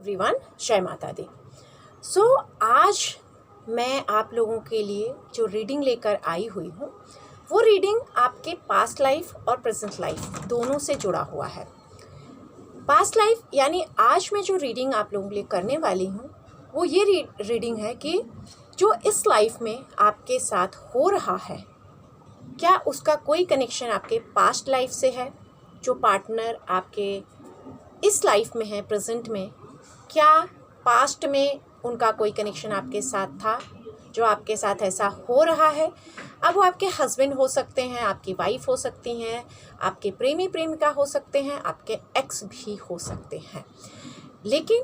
Everyone, जय माता दी। आज मैं आप लोगों के लिए जो रीडिंग लेकर आई हुई हूँ वो रीडिंग आपके पास्ट लाइफ और प्रेजेंट लाइफ दोनों से जुड़ा हुआ है। पास्ट लाइफ यानी आज मैं जो रीडिंग आप लोगों के लिए करने वाली हूँ वो ये रीडिंग है कि जो इस लाइफ में आपके साथ हो रहा है क्या उसका कोई कनेक्शन आपके पास्ट लाइफ से है। जो पार्टनर आपके इस लाइफ में है प्रेजेंट में, क्या पास्ट में उनका कोई कनेक्शन आपके साथ था जो आपके साथ ऐसा हो रहा है। अब वो आपके हस्बैंड हो सकते हैं, आपकी वाइफ हो सकती हैं, आपके प्रेमी प्रेमिका हो सकते हैं, आपके एक्स भी हो सकते हैं। लेकिन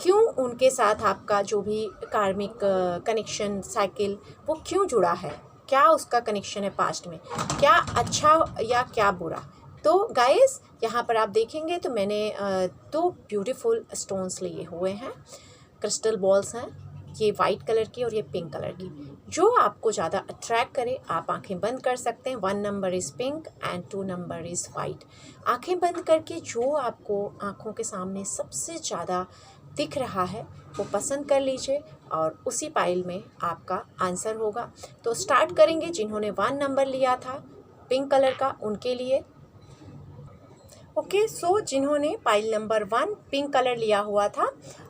क्यों उनके साथ आपका जो भी कार्मिक कनेक्शन साइकिल वो क्यों जुड़ा है, क्या उसका कनेक्शन है पास्ट में, क्या अच्छा या क्या बुरा। तो गाइस यहाँ पर आप देखेंगे तो मैंने दो ब्यूटीफुल स्टोन्स लिए हुए हैं, क्रिस्टल बॉल्स हैं, ये वाइट कलर की और ये पिंक कलर की। जो आपको ज़्यादा अट्रैक्ट करे आप आंखें बंद कर सकते हैं। 1 number is pink and 2 number is white. आंखें बंद करके जो आपको आंखों के सामने सबसे ज़्यादा दिख रहा है वो पसंद कर लीजिए और उसी पाइल में आपका आंसर होगा। तो स्टार्ट करेंगे। जिन्होंने 1 नंबर लिया था पिंक कलर का उनके लिए सो जिन्होंने पाइल नंबर 1 पिंक कलर लिया हुआ था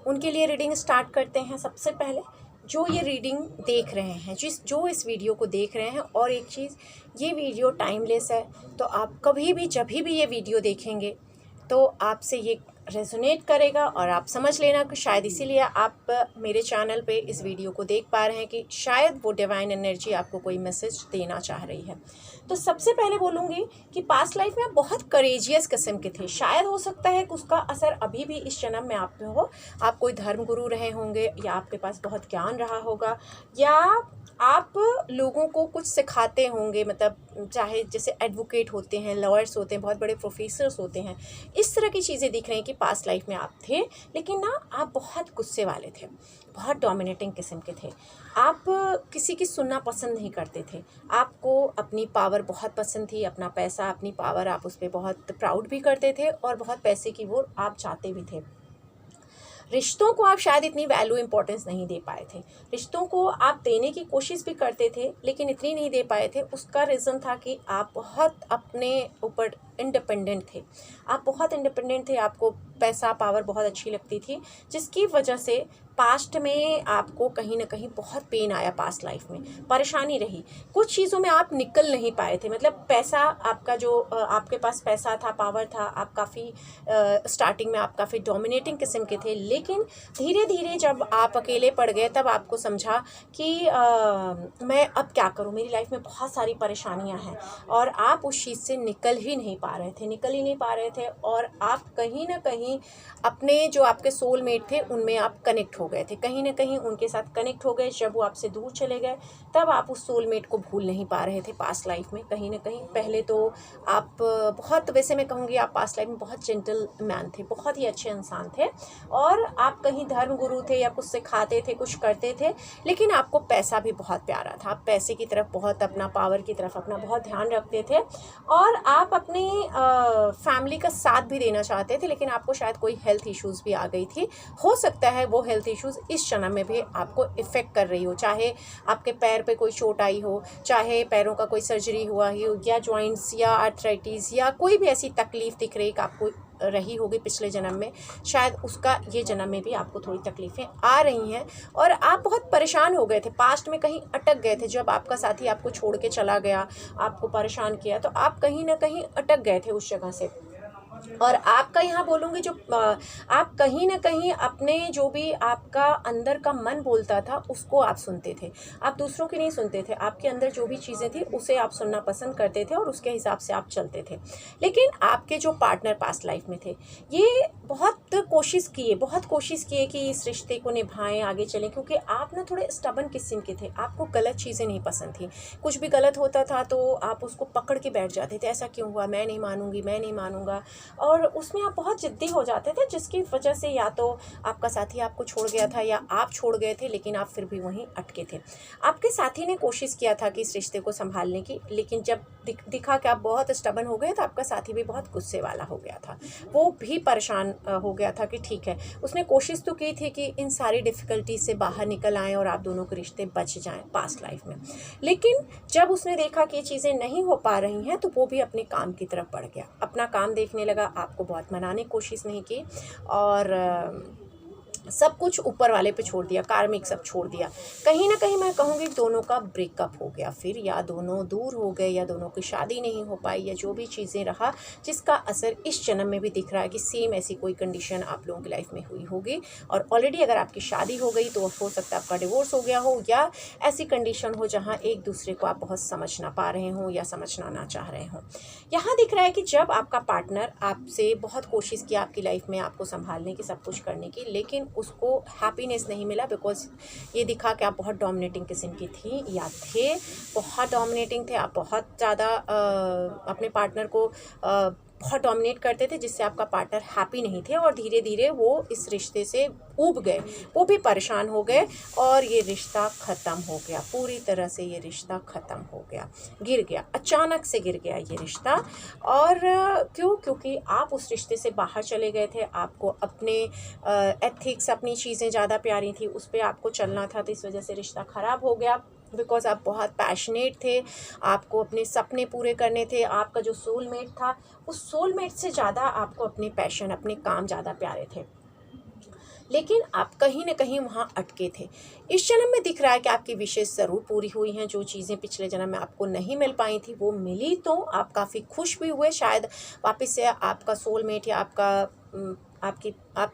उनके लिए रीडिंग स्टार्ट करते हैं। सबसे पहले जो ये रीडिंग देख रहे हैं, जो इस वीडियो को देख रहे हैं, और एक चीज़, ये वीडियो टाइमलेस है, तो आप कभी भी जब भी ये वीडियो देखेंगे तो आपसे ये रेजोनेट करेगा और आप समझ लेना कि शायद इसीलिए आप मेरे चैनल पे इस वीडियो को देख पा रहे हैं कि शायद वो डिवाइन एनर्जी आपको कोई मैसेज देना चाह रही है। तो सबसे पहले बोलूँगी कि पास्ट लाइफ में आप बहुत करेजियस किस्म के थे। शायद हो सकता है कि उसका असर अभी भी इस जन्म में आप पे हो। आप कोई धर्म गुरु रहे होंगे या आपके पास बहुत ज्ञान रहा होगा या आप लोगों को कुछ सिखाते होंगे, मतलब चाहे जैसे एडवोकेट होते हैं, लॉयर्स होते हैं, बहुत बड़े प्रोफेसर्स होते हैं। इस तरह की चीज़ें दिख रही हैं कि पास्ट लाइफ में आप थे, लेकिन ना आप बहुत गुस्से वाले थे, बहुत डोमिनेटिंग किस्म के थे। आप किसी की सुनना पसंद नहीं करते थे। आपको अपनी पावर बहुत पसंद थी, अपना पैसा, अपनी पावर, आप उस पर बहुत प्राउड भी करते थे और बहुत पैसे की वो आप चाहते भी थे। रिश्तों को आप शायद इतनी वैल्यू इंपॉर्टेंस नहीं दे पाए थे। रिश्तों को आप देने की कोशिश भी करते थे लेकिन इतनी नहीं दे पाए थे। उसका रीज़न था कि आप बहुत अपने ऊपर इंडिपेंडेंट थे। आप बहुत इंडिपेंडेंट थे, आपको पैसा, पावर बहुत अच्छी लगती थी, जिसकी वजह से पास्ट में आपको कहीं ना कहीं बहुत पेन आया। पास्ट लाइफ में परेशानी रही, कुछ चीज़ों में आप निकल नहीं पाए थे। मतलब पैसा आपका जो आपके पास पैसा था, पावर था, आप काफ़ी स्टार्टिंग में आप काफ़ी डोमिनेटिंग किस्म के थे, लेकिन धीरे धीरे जब आप अकेले पड़ गए तब आपको समझा कि मैं अब क्या करूं, मेरी लाइफ में बहुत सारी परेशानियां हैं, और आप उस चीज़ से निकल ही नहीं पा रहे थे और आप कहीं ना कहीं अपने जो आपके सोलमेट थे उनमें आप कनेक्ट हो गए थे, कहीं ना कहीं उनके साथ कनेक्ट हो गए। जब वो आपसे दूर चले गए तब आप उस सोलमेट को भूल नहीं पा रहे थे पास्ट लाइफ में, कहीं ना कहीं। पहले तो आप बहुत, वैसे मैं कहूँगी आप पास्ट लाइफ में बहुत जेंटल मैन थे, बहुत ही अच्छे इंसान थे, और आप कहीं धर्म गुरु थे या कुछ सिखाते थे, कुछ करते थे, लेकिन आपको पैसा भी बहुत प्यारा था। आप पैसे की तरफ बहुत, अपना पावर की तरफ अपना बहुत ध्यान रखते थे, और आप अपनी फैमिली का साथ भी देना चाहते थे, लेकिन आपको शायद कोई हेल्थ इश्यूज़ भी आ गई थी। हो सकता है वो हेल्थ इश्यूज़ इस जन्म में भी आपको इफ़ेक्ट कर रही हो, चाहे आपके पैर पे कोई चोट आई हो, चाहे पैरों का कोई सर्जरी हुआ हो, या जॉइंट्स या आर्थराइटिस या कोई भी ऐसी तकलीफ़ दिख रही कि आपको रही होगी पिछले जन्म में, शायद उसका ये जन्म में भी आपको थोड़ी तकलीफ़ें आ रही हैं और आप बहुत परेशान हो गए थे। पास्ट में कहीं अटक गए थे, जब आपका साथी आपको छोड़ के चला गया, आपको परेशान किया, तो आप कहीं ना कहीं अटक गए थे उस जगह से। और आपका यहाँ बोलूँगी जो आप कहीं ना कहीं अपने जो भी आपका अंदर का मन बोलता था उसको आप सुनते थे, आप दूसरों की नहीं सुनते थे। आपके अंदर जो भी चीज़ें थी उसे आप सुनना पसंद करते थे और उसके हिसाब से आप चलते थे। लेकिन आपके जो पार्टनर पास्ट लाइफ में थे ये बहुत कोशिश किए कि इस रिश्ते को निभाएं, आगे चलें, क्योंकि आप ना थोड़े स्टबन किस्म के थे। आपको गलत चीज़ें नहीं पसंद थी, कुछ भी गलत होता था तो आप उसको पकड़ के बैठ जाते थे, ऐसा क्यों हुआ, मैं नहीं मानूंगा। और उसमें आप बहुत ज़िद्दी हो जाते थे, जिसकी वजह से या तो आपका साथी आपको छोड़ गया था या आप छोड़ गए थे, लेकिन आप फिर भी वहीं अटके थे। आपके साथी ने कोशिश किया था कि इस रिश्ते को संभालने की, लेकिन जब दिखा कि आप बहुत स्टबर्न हो गए तो आपका साथी भी बहुत गुस्से वाला हो गया था। वो भी परेशान हो गया था कि ठीक है, उसने कोशिश तो की थी कि इन सारी डिफ़िकल्टी से बाहर निकल आएँ और आप दोनों के रिश्ते बच जाएँ पास्ट लाइफ में। लेकिन जब उसने देखा कि ये चीज़ें नहीं हो पा रही हैं, तो वो भी अपने काम की तरफ बढ़ गया, अपना काम देखने लगा, आपको बहुत मनाने की कोशिश नहीं की और सब कुछ ऊपर वाले पे छोड़ दिया, कार्मिक सब छोड़ दिया। कहीं ना कहीं मैं कहूँगी दोनों का ब्रेकअप हो गया फिर, या दोनों दूर हो गए, या दोनों की शादी नहीं हो पाई, या जो भी चीज़ें रहा, जिसका असर इस जन्म में भी दिख रहा है कि सेम ऐसी कोई कंडीशन आप लोगों की लाइफ में हुई होगी। और ऑलरेडी अगर आपकी शादी हो गई तो हो सकता है आपका डिवोर्स हो गया हो, या ऐसी कंडीशन हो जहाँ एक दूसरे को आप बहुत समझ ना पा रहे हों या समझना ना चाह रहे हों। यहाँ दिख रहा है कि जब आपका पार्टनर आपसे बहुत कोशिश किया आपकी लाइफ में आपको संभालने की, सब कुछ करने की, लेकिन उसको हैप्पीनेस नहीं मिला, बिकॉज ये दिखा कि आप बहुत डोमिनेटिंग किस्म की थी या थे, बहुत डोमिनेटिंग थे आप, बहुत ज़्यादा अपने पार्टनर को बहुत डोमिनेट करते थे, जिससे आपका पार्टनर हैप्पी नहीं थे और धीरे धीरे वो इस रिश्ते से ऊब गए, वो भी परेशान हो गए और ये रिश्ता ख़त्म हो गया, पूरी तरह से ये रिश्ता ख़त्म हो गया, गिर गया, अचानक से गिर गया ये रिश्ता। और क्योंकि आप उस रिश्ते से बाहर चले गए थे, आपको अपने एथिक्स, अपनी चीज़ें ज़्यादा प्यारी थी, उस पर आपको चलना था, तो इस वजह से रिश्ता ख़राब हो गया। बिकॉज़ आप बहुत पैशनेट थे, आपको अपने सपने पूरे करने थे, आपका जो सोलमेट था, उस सोलमेट से ज़्यादा आपको अपने पैशन, अपने काम ज़्यादा प्यारे थे, लेकिन आप कहीं ना कहीं वहाँ अटके थे। इस जन्म में दिख रहा है कि आपकी विशेष ज़रूर पूरी हुई हैं, जो चीज़ें पिछले जन्म में आपको नहीं मिल पाई थी वो मिली, तो आप काफ़ी खुश भी हुए, शायद वापस से आपका सोलमेट या आपका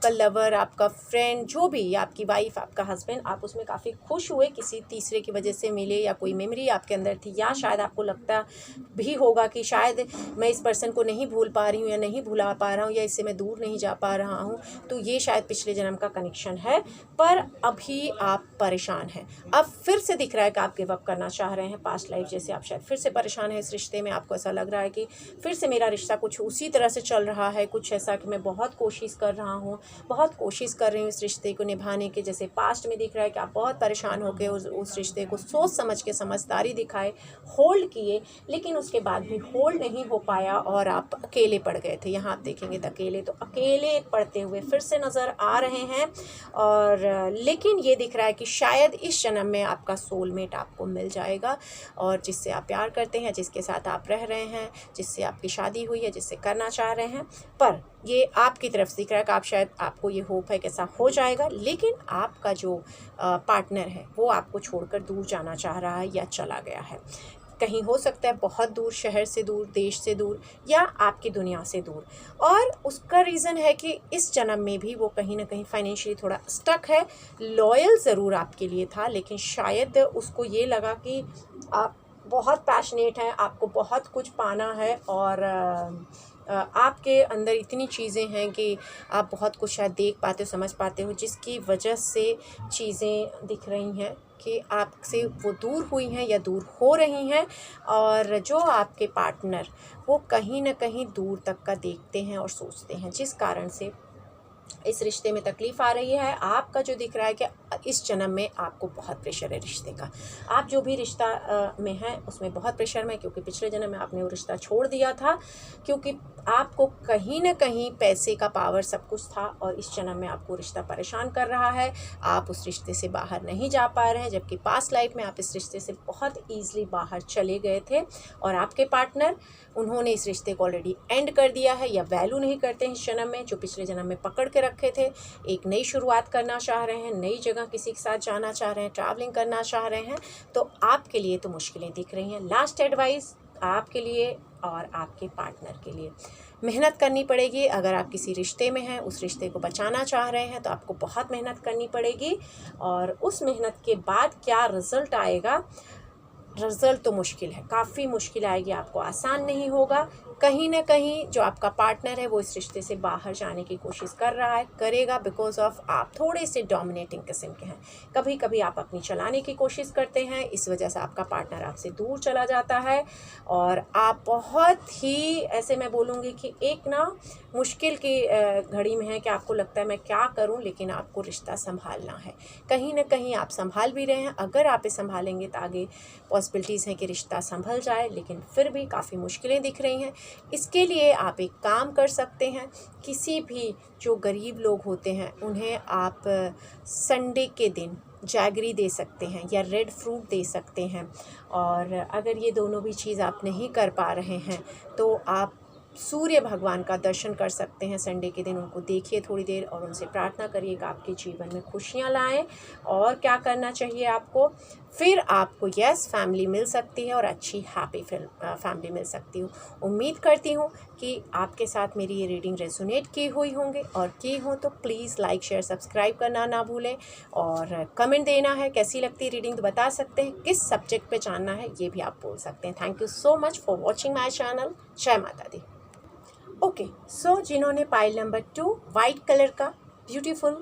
लवर, आपका फ्रेंड, जो भी, या आपकी वाइफ, आपका हस्बैंड, आप उसमें काफ़ी खुश हुए, किसी तीसरे की वजह से मिले, या कोई मेमोरी आपके अंदर थी, या शायद आपको लगता भी होगा कि शायद मैं इस पर्सन को नहीं भूल पा रही हूँ या नहीं भुला पा रहा हूँ या इससे मैं दूर नहीं जा पा रहा हूँ, तो ये शायद पिछले जन्म का कनेक्शन है। पर अभी आप परेशान हैं, अब फिर से दिख रहा है कि आप गिव अप करना चाह रहे हैं, पास्ट लाइफ जैसे आप शायद फिर से परेशान हैं इस रिश्ते में, आपको ऐसा लग रहा है कि फिर से मेरा रिश्ता कुछ उसी तरह से चल रहा है, कुछ ऐसा कि मैं बहुत कोशिश कर रहा हूँ, बहुत कोशिश कर रही हूँ इस रिश्ते को निभाने के, जैसे पास्ट में दिख रहा है कि आप बहुत परेशान होकर उस रिश्ते को सोच समझ के, समझदारी दिखाए, होल्ड किए, लेकिन उसके बाद भी होल्ड नहीं हो पाया और आप अकेले पड़ गए थे। यहाँ आप देखेंगे तो अकेले पड़ते हुए फिर से नज़र आ रहे हैं। और लेकिन ये दिख रहा है कि शायद इस जन्म में आपका सोलमेट आपको मिल जाएगा, और जिससे आप प्यार करते हैं, जिसके साथ आप रह रहे हैं, जिससे आपकी शादी हुई है, जिससे करना चाह रहे हैं। पर ये आपकी तरफ से दिख रहा है कि आप शायद, आपको ये होप है कि ऐसा हो जाएगा, लेकिन आपका जो पार्टनर है वो आपको छोड़कर दूर जाना चाह रहा है या चला गया है, कहीं हो सकता है बहुत दूर, शहर से दूर, देश से दूर, या आपकी दुनिया से दूर। और उसका रीज़न है कि इस जन्म में भी वो कहीं ना कहीं फाइनेंशियली थोड़ा स्टक है, लॉयल ज़रूर आपके लिए था, लेकिन शायद उसको ये लगा कि आप बहुत पैशनेट हैं, आपको बहुत कुछ पाना है, और आपके अंदर इतनी चीज़ें हैं कि आप बहुत कुछ शायद देख पाते हो, समझ पाते हो, जिसकी वजह से चीज़ें दिख रही हैं कि आपसे वो दूर हुई हैं या दूर हो रही हैं। और जो आपके पार्टनर, वो कहीं ना कहीं दूर तक का देखते हैं और सोचते हैं, जिस कारण से इस रिश्ते में तकलीफ़ आ रही है। आपका जो दिख रहा है कि इस जन्म में आपको बहुत प्रेशर है रिश्ते का, आप जो भी रिश्ता में हैं उसमें बहुत प्रेशर में, क्योंकि पिछले जन्म में आपने वो रिश्ता छोड़ दिया था, क्योंकि आपको कहीं ना कहीं पैसे का पावर सब कुछ था, और इस जन्म में आपको रिश्ता परेशान कर रहा है, आप उस रिश्ते से बाहर नहीं जा पा रहे हैं, जबकि पास्ट लाइफ में आप इस रिश्ते से बहुत ईजिली बाहर चले गए थे। और आपके पार्टनर, उन्होंने इस रिश्ते को ऑलरेडी एंड कर दिया है, या वैल्यू नहीं करते हैं इस जन्म में, जो पिछले जन्म में पकड़ के रखे थे। एक नई शुरुआत करना चाह रहे हैं, नई जगह किसी के साथ जाना चाह रहे हैं, ट्रैवलिंग करना चाह रहे हैं, तो आपके लिए तो मुश्किलें दिख रही हैं। लास्ट एडवाइस आपके लिए और आपके पार्टनर के लिए, मेहनत करनी पड़ेगी। अगर आप किसी रिश्ते में हैं, उस रिश्ते को बचाना चाह रहे हैं, तो आपको बहुत मेहनत करनी पड़ेगी, और उस मेहनत के बाद क्या रिज़ल्ट आएगा रिज़ल्ट तो मुश्किल है, काफ़ी मुश्किल आएगी, आपको आसान नहीं होगा। कहीं ना कहीं जो आपका पार्टनर है वो इस रिश्ते से बाहर जाने की कोशिश कर रहा है, करेगा, बिकॉज ऑफ आप थोड़े से डोमिनेटिंग किस्म के हैं। कभी कभी आप अपनी चलाने की कोशिश करते हैं, इस वजह से आपका पार्टनर आपसे दूर चला जाता है और आप बहुत ही ऐसे, मैं बोलूँगी कि एक ना मुश्किल की घड़ी में है कि आपको लगता है मैं क्या करूं, लेकिन आपको रिश्ता संभालना है। कहीं ना कहीं आप संभाल भी रहे हैं, अगर आप इसे संभालेंगे तो आगे पॉसिबिलिटीज़ हैं कि रिश्ता संभल जाए, लेकिन फिर भी काफ़ी मुश्किलें दिख रही हैं। इसके लिए आप एक काम कर सकते हैं, किसी भी जो गरीब लोग होते हैं उन्हें आप संडे के दिन जैगरी दे सकते हैं या रेड फ्रूट दे सकते हैं। और अगर ये दोनों भी चीज़ आप नहीं कर पा रहे हैं तो आप सूर्य भगवान का दर्शन कर सकते हैं संडे के दिन। उनको देखिए थोड़ी देर और उनसे प्रार्थना करिएगा आपके जीवन में खुशियाँ लाएं। और क्या करना चाहिए आपको, फिर आपको यस फैमिली मिल सकती है और अच्छी हैप्पी फैमिली मिल सकती हूँ। उम्मीद करती हूँ कि आपके साथ मेरी ये रीडिंग रेजोनेट की हुई होंगे, और की हो तो प्लीज़ लाइक शेयर सब्सक्राइब करना ना भूलें। और कमेंट देना है कैसी लगती है रीडिंग तो बता सकते हैं, किस सब्जेक्ट पे जानना है ये भी आप बोल सकते हैं। Thank you so much for watching my channel. जय माता दी। ओके, सो जिन्होंने पाइल नंबर 2 वाइट कलर का ब्यूटीफुल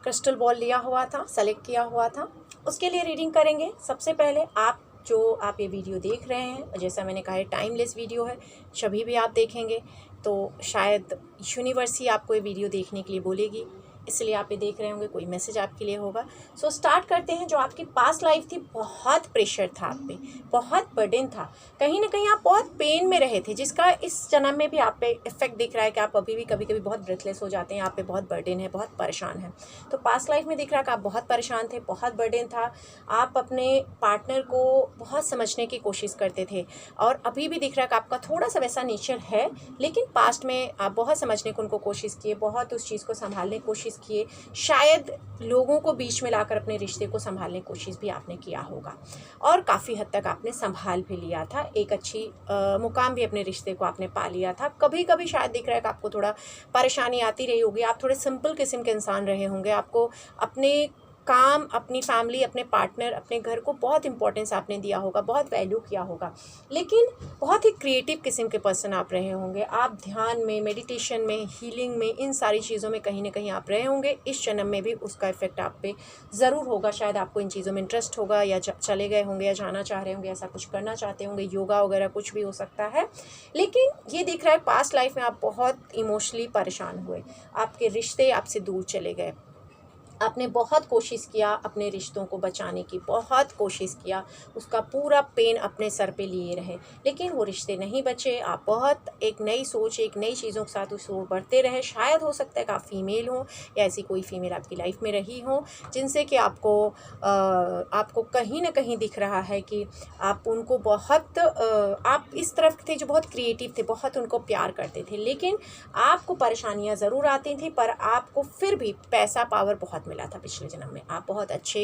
क्रिस्टल बॉल लिया हुआ था, सेलेक्ट किया हुआ था, उसके लिए रीडिंग करेंगे। सबसे पहले आप ये वीडियो देख रहे हैं, जैसा मैंने कहा है टाइमलेस वीडियो है, कभी भी आप देखेंगे तो शायद यूनिवर्स ही आपको ये वीडियो देखने के लिए बोलेगी, इसलिए आप ये देख रहे होंगे, कोई मैसेज आपके लिए होगा। सो स्टार्ट करते हैं। जो आपकी पास्ट लाइफ थी, बहुत प्रेशर था आप पे, बहुत बर्डन था, कहीं ना कहीं आप बहुत पेन में रहे थे, जिसका इस जन्म में भी आप पे इफेक्ट दिख रहा है कि आप अभी भी कभी कभी बहुत ब्रेथलेस हो जाते हैं, आप पे बहुत बर्डन है, बहुत परेशान है। तो पास्ट लाइफ में दिख रहा है कि आप बहुत परेशान थे, बहुत बर्डन था, आप अपने पार्टनर को बहुत समझने की कोशिश करते थे, और अभी भी दिख रहा है कि आपका थोड़ा सा वैसा नेचर है, लेकिन पास्ट में आप बहुत समझने को उनको कोशिश किए, बहुत उस चीज़ को संभालने की कोशिश किए, शायद लोगों को बीच में लाकर अपने रिश्ते को संभालने की कोशिश भी आपने किया होगा, और काफ़ी हद तक आपने संभाल भी लिया था, एक अच्छी मुकाम भी अपने रिश्ते को आपने पा लिया था। कभी कभी शायद दिख रहा है कि आपको थोड़ा परेशानी आती रही होगी, आप थोड़े सिंपल किस्म के इंसान रहे होंगे, आपको अपने काम, अपनी फैमिली, अपने पार्टनर, अपने घर को बहुत इंपॉर्टेंस आपने दिया होगा, बहुत वैल्यू किया होगा, लेकिन बहुत ही क्रिएटिव किस्म के पर्सन आप रहे होंगे। आप ध्यान में, मेडिटेशन में, हीलिंग में, इन सारी चीज़ों में कहीं ना कहीं आप रहे होंगे। इस जन्म में भी उसका इफेक्ट आप पे ज़रूर होगा, शायद आपको इन चीज़ों में इंटरेस्ट होगा, या चले गए होंगे, या जाना चाह रहे होंगे, ऐसा कुछ करना चाहते होंगे, योगा वगैरह कुछ भी हो सकता है। लेकिन ये दिख रहा है पास्ट लाइफ में आप बहुत इमोशनली परेशान हुए, आपके रिश्ते आपसे दूर चले गए, आपने बहुत कोशिश किया अपने रिश्तों को बचाने की, बहुत कोशिश किया, उसका पूरा पेन अपने सर पे लिए रहे, लेकिन वो रिश्ते नहीं बचे। आप बहुत एक नई सोच, एक नई चीज़ों के साथ उस ओर बढ़ते रहे। शायद हो सकता है कि आप फीमेल हो, या ऐसी कोई फीमेल आपकी लाइफ में रही हो जिनसे कि आपको कहीं ना कहीं दिख रहा है कि आप उनको बहुत आप इस तरफ थे जो बहुत क्रिएटिव थे, बहुत उनको प्यार करते थे, लेकिन आपको परेशानियाँ ज़रूर आती थी, पर आपको फिर भी पैसा, पावर बहुत मिला था पिछले जन्म में। आप बहुत अच्छे,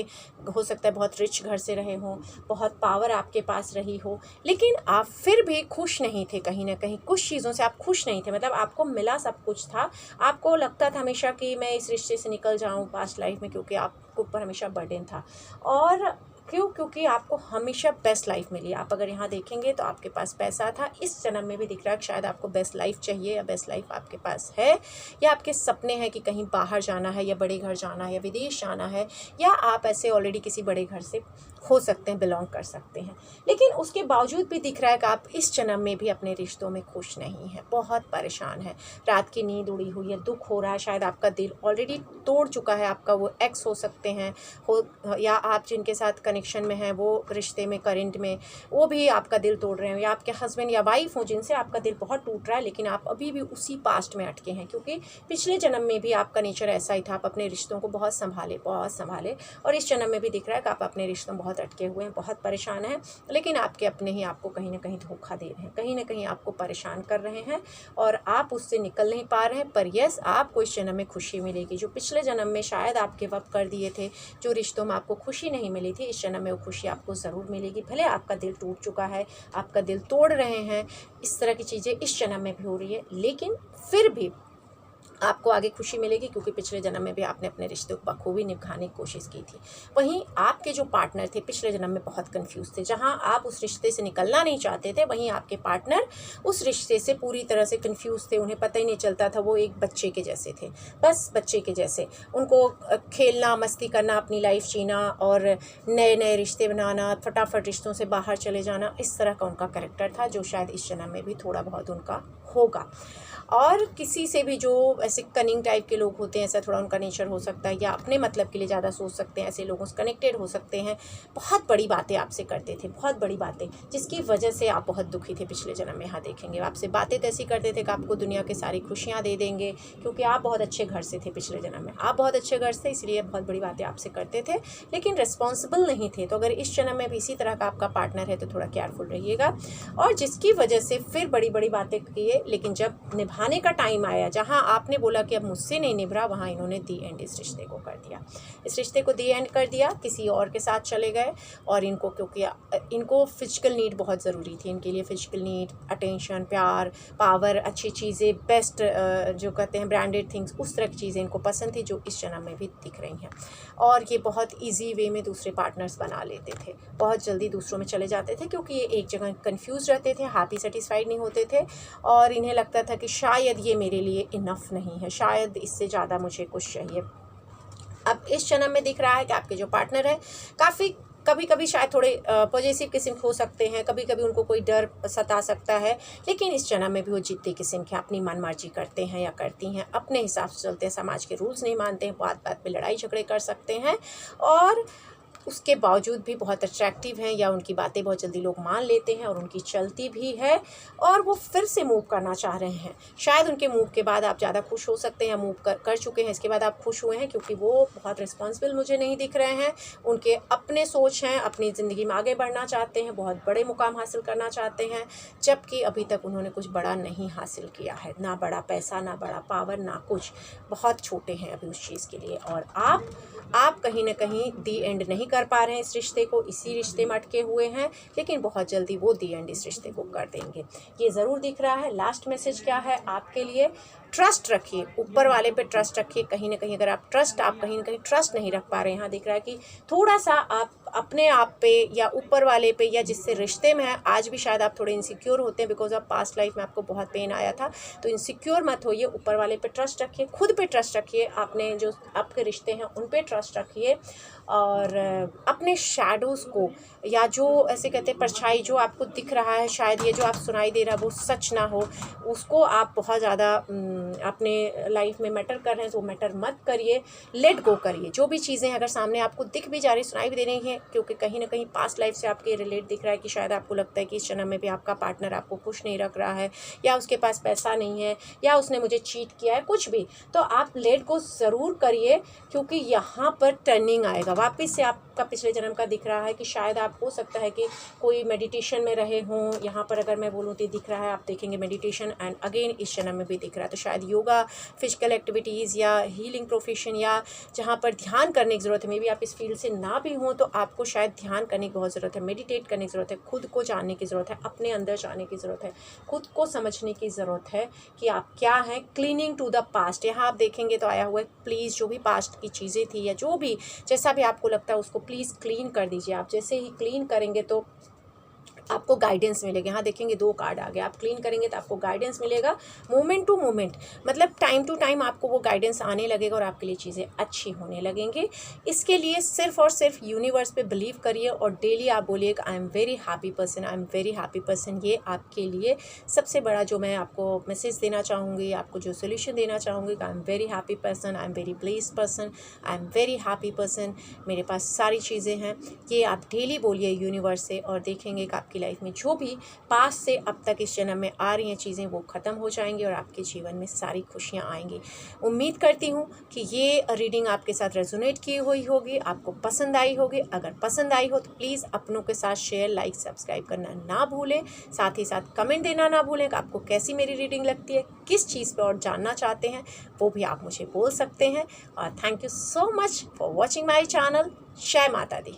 हो सकता है बहुत रिच घर से रहे हों, बहुत पावर आपके पास रही हो, लेकिन आप फिर भी खुश नहीं थे। कहीं ना कहीं कुछ चीज़ों से आप खुश नहीं थे, मतलब आपको मिला सब कुछ था, आपको लगता था हमेशा कि मैं इस रिश्ते से निकल जाऊं पास्ट लाइफ में, क्योंकि आपके ऊपर हमेशा बर्डन था। और क्योंकि आपको हमेशा बेस्ट लाइफ मिली। आप अगर यहाँ देखेंगे तो आपके पास पैसा था, इस जन्म में भी दिख रहा है कि शायद आपको बेस्ट लाइफ चाहिए, या बेस्ट लाइफ आपके पास है, या आपके सपने हैं कि कहीं बाहर जाना है, या बड़े घर जाना है, या विदेश जाना है, या आप ऐसे ऑलरेडी किसी बड़े घर से हो सकते हैं, बिलोंग कर सकते हैं। लेकिन उसके बावजूद भी दिख रहा है कि आप इस जन्म में भी अपने रिश्तों में खुश नहीं हैं, बहुत परेशान है, रात की नींद उड़ी हुई है, दुख हो रहा है, शायद आपका दिल ऑलरेडी तोड़ चुका है, आपका वो एक्स हो सकते हैं, या आप जिनके साथ कनेक्शन में हैं, वो रिश्ते में, करंट में, वो भी आपका दिल तोड़ रहे हैं, या आपके हस्बैंड या वाइफ हो जिनसे आपका दिल बहुत टूट रहा है, लेकिन आप अभी भी उसी पास्ट में अटके हैं, क्योंकि पिछले जन्म में भी आपका नेचर ऐसा ही था, आप अपने रिश्तों को बहुत संभाले, और इस जन्म में भी दिख रहा है कि आप अपने रिश्तों में बहुत अटके हुए हैं, बहुत परेशान हैं, लेकिन आपके अपने ही आपको कहीं ना कहीं धोखा दे रहे हैं, कहीं ना कहीं आपको परेशान कर रहे हैं, और आप उससे निकल नहीं पा रहे हैं। पर यस, आपको इस जन्म में खुशी मिलेगी। जो पिछले जन्म में शायद आप गिव अप कर दिए थे, जो रिश्तों में आपको खुशी नहीं मिली थी, इस जन्म में वो खुशी आपको ज़रूर मिलेगी। भले आपका दिल टूट चुका है, आपका दिल तोड़ रहे हैं, इस तरह की चीज़ें इस जन्म में भी हो रही है, लेकिन फिर भी आपको आगे खुशी मिलेगी, क्योंकि पिछले जन्म में भी आपने अपने रिश्ते को बखूबी निभाने की कोशिश की थी। वहीं आपके जो पार्टनर थे पिछले जन्म में बहुत कंफ्यूज थे, जहां आप उस रिश्ते से निकलना नहीं चाहते थे, वहीं आपके पार्टनर उस रिश्ते से पूरी तरह से कंफ्यूज थे। उन्हें पता ही नहीं चलता था, वो एक बच्चे के जैसे थे, बस बच्चे के जैसे। उनको खेलना, मस्ती करना, अपनी लाइफ जीना और नए नए रिश्ते बनाना, फटाफट रिश्तों से बाहर चले जाना, इस तरह का उनका कैरेक्टर था, जो शायद इस जन्म में भी थोड़ा बहुत उनका होगा। और किसी से भी जो ऐसे कनिंग टाइप के लोग होते हैं, ऐसा थोड़ा उनका नेचर हो सकता है, या अपने मतलब के लिए ज़्यादा सोच सकते हैं, ऐसे लोगों से कनेक्टेड हो सकते हैं। बहुत बड़ी बातें आपसे करते थे, बहुत बड़ी बातें, जिसकी वजह से आप बहुत दुखी थे पिछले जन्म में। यहाँ देखेंगे आपसे बातें ऐसी करते थे कि आपको दुनिया की सारी खुशियाँ दे देंगे, क्योंकि आप बहुत अच्छे घर से थे पिछले जन्म में, आप बहुत अच्छे घर से, इसलिए बहुत बड़ी बातें आपसे करते थे, लेकिन रिस्पॉन्सिबल नहीं थे। तो अगर इस जन्म में भी इसी तरह का आपका पार्टनर है तो थोड़ा केयरफुल रहिएगा। और जिसकी वजह से फिर बड़ी बड़ी बातें किए, लेकिन जब निभाने का टाइम आया, जहां आपने बोला कि अब मुझसे नहीं निभा, वहां इन्होंने दी एंड इस रिश्ते को कर दिया, इस रिश्ते को दी एंड कर दिया, किसी और के साथ चले गए। और इनको, क्योंकि इनको फिजिकल नीड बहुत ज़रूरी थी, इनके लिए फिजिकल नीड, अटेंशन, प्यार, पावर, अच्छी चीज़ें, बेस्ट जो कहते हैं ब्रांडेड थिंग्स, उस तरह की चीज़ें इनको पसंद थी, जो इस जन्म में भी दिख रही हैं। और ये बहुत ईजी वे में दूसरे पार्टनर्स बना लेते थे, बहुत जल्दी दूसरों में चले जाते थे, क्योंकि ये एक जगह कन्फ्यूज़ रहते थे, हैप्पी सेटिस्फाइड नहीं होते थे, और इन्हें लगता था कि शायद ये मेरे लिए इनफ नहीं है, शायद इससे ज़्यादा मुझे कुछ चाहिए। अब इस जन्म में दिख रहा है कि आपके जो पार्टनर है काफ़ी, कभी कभी शायद थोड़े पॉजिटिव किस्म हो सकते हैं, कभी कभी उनको कोई डर सता सकता है, लेकिन इस जन्म में भी वो जिद्दी किस्म के, अपनी मनमर्जी करते हैं या करती हैं, अपने हिसाब से चलते हैं, समाज के रूल्स नहीं मानते हैं, बात बात पे लड़ाई झगड़े कर सकते हैं, और उसके बावजूद भी बहुत अट्रैक्टिव हैं, या उनकी बातें बहुत जल्दी लोग मान लेते हैं और उनकी चलती भी है, और वो फिर से मूव करना चाह रहे हैं। शायद उनके मूव के बाद आप ज़्यादा खुश हो सकते हैं, या मूव कर चुके हैं, इसके बाद आप खुश हुए हैं, क्योंकि वो बहुत रिस्पॉन्सिबल मुझे नहीं दिख रहे हैं। उनके अपने सोच हैं, अपनी ज़िंदगी में आगे बढ़ना चाहते हैं, बहुत बड़े मुकाम हासिल करना चाहते हैं, जबकि अभी तक उन्होंने कुछ बड़ा नहीं हासिल किया है, ना बड़ा पैसा, ना बड़ा पावर, ना कुछ, बहुत छोटे हैं अभी उस चीज़ के लिए। और आप कहीं ना कहीं दी एंड नहीं कर पा रहे हैं इस रिश्ते को, इसी रिश्ते में अटके हुए हैं, लेकिन बहुत जल्दी वो दी एंड इस रिश्ते को कर देंगे, ये ज़रूर दिख रहा है। लास्ट मैसेज क्या है आपके लिए? ट्रस्ट रखिए, ऊपर वाले पे ट्रस्ट रखिए। कहीं ना कहीं अगर आप कहीं ना कहीं ट्रस्ट नहीं रख पा रहे हैं, यहाँ दिख रहा है कि थोड़ा सा आप अपने आप पे या ऊपर वाले पे या जिससे रिश्ते में है, आज भी शायद आप थोड़े इनसिक्योर होते हैं, बिकॉज ऑफ पास्ट लाइफ में आपको बहुत पेन आया था। तो इनसिक्योर मत होइए, ऊपर वाले पे ट्रस्ट रखिए, खुद पे ट्रस्ट रखिए, आपने जो आपके रिश्ते हैं उन पे ट्रस्ट रखिए, और अपने शैडोज़ को, या जो ऐसे कहते हैं परछाई जो आपको दिख रहा है, शायद ये जो आप सुनाई दे रहा है वो सच ना हो, उसको आप बहुत ज़्यादा अपने लाइफ में मैटर कर रहे हैं तो मैटर मत करिए, लेट गो करिए। जो भी चीज़ें अगर सामने आपको दिख भी जा रही, सुनाई भी दे रही हैं, क्योंकि कहीं ना कहीं पास्ट लाइफ से आपके रिलेट दिख रहा है कि शायद आपको लगता है कि इस जन्म में भी आपका पार्टनर आपको खुश नहीं रख रहा है, या उसके पास पैसा नहीं है, या उसने मुझे चीट किया है, कुछ भी, तो आप लेट गो ज़रूर करिए, क्योंकि यहाँ पर टर्निंग आएगा वापस से। आपका पिछले जन्म का दिख रहा है कि शायद आप, हो सकता है कि कोई मेडिटेशन में रहे हों, यहाँ पर अगर मैं बोलूँ तो दिख रहा है, आप देखेंगे मेडिटेशन, एंड अगेन इस जन्म में भी दिख रहा है, तो शायद योगा, फिजिकल एक्टिविटीज़, या हीलिंग प्रोफेशन, या जहाँ पर ध्यान करने की ज़रूरत है, मे बी आप इस फील्ड से ना भी हों तो आपको शायद ध्यान करने की बहुत ज़रूरत है, मेडिटेट करने की ज़रूरत है, खुद को जानने की ज़रूरत है, अपने अंदर जाने की ज़रूरत है, खुद को समझने की ज़रूरत है कि आप क्या हैं। क्लीनिंग टू द पास्ट, यहाँ आप देखेंगे तो आया हुआ है, प्लीज़ जो भी पास्ट की चीज़ें थी, या जो भी जैसा भी आपको लगता है उसको प्लीज़ क्लीन कर दीजिए। आप जैसे ही क्लीन करेंगे तो आपको गाइडेंस मिलेगा। यहाँ देखेंगे 2 कार्ड आ गए, आप क्लीन करेंगे तो आपको गाइडेंस मिलेगा, मोमेंट टू मोमेंट, मतलब टाइम टू टाइम आपको वो गाइडेंस आने लगेगा और आपके लिए चीज़ें अच्छी होने लगेंगी। इसके लिए सिर्फ और सिर्फ यूनिवर्स पे बिलीव करिए, और डेली आप बोलिएगा I am very happy person, I am very happy person. ये आपके लिए सबसे बड़ा जो मैं आपको मैसेज देना चाहूँगी, आपको जो सोल्यूशन देना चाहूँगी, I am very happy person, I am very blessed person, I am very happy person, मेरे पास सारी चीज़ें हैं। ये आप डेली बोलिए यूनिवर्स से, और देखेंगे कि आपकी लाइफ में जो भी पास से अब तक इस जन्म में आ रही हैं चीज़ें वो ख़त्म हो जाएंगी, और आपके जीवन में सारी खुशियां आएंगी। उम्मीद करती हूँ कि ये रीडिंग आपके साथ रेजोनेट की हुई होगी, आपको पसंद आई होगी। अगर पसंद आई हो तो प्लीज़ अपनों के साथ शेयर, लाइक, सब्सक्राइब करना ना भूलें। साथ ही साथ कमेंट देना ना भूलें कि आपको कैसी मेरी रीडिंग लगती है, किस चीज़ पर और जानना चाहते हैं, वो भी आप मुझे बोल सकते हैं। और thank you so much for watching my channel. जय माता दी।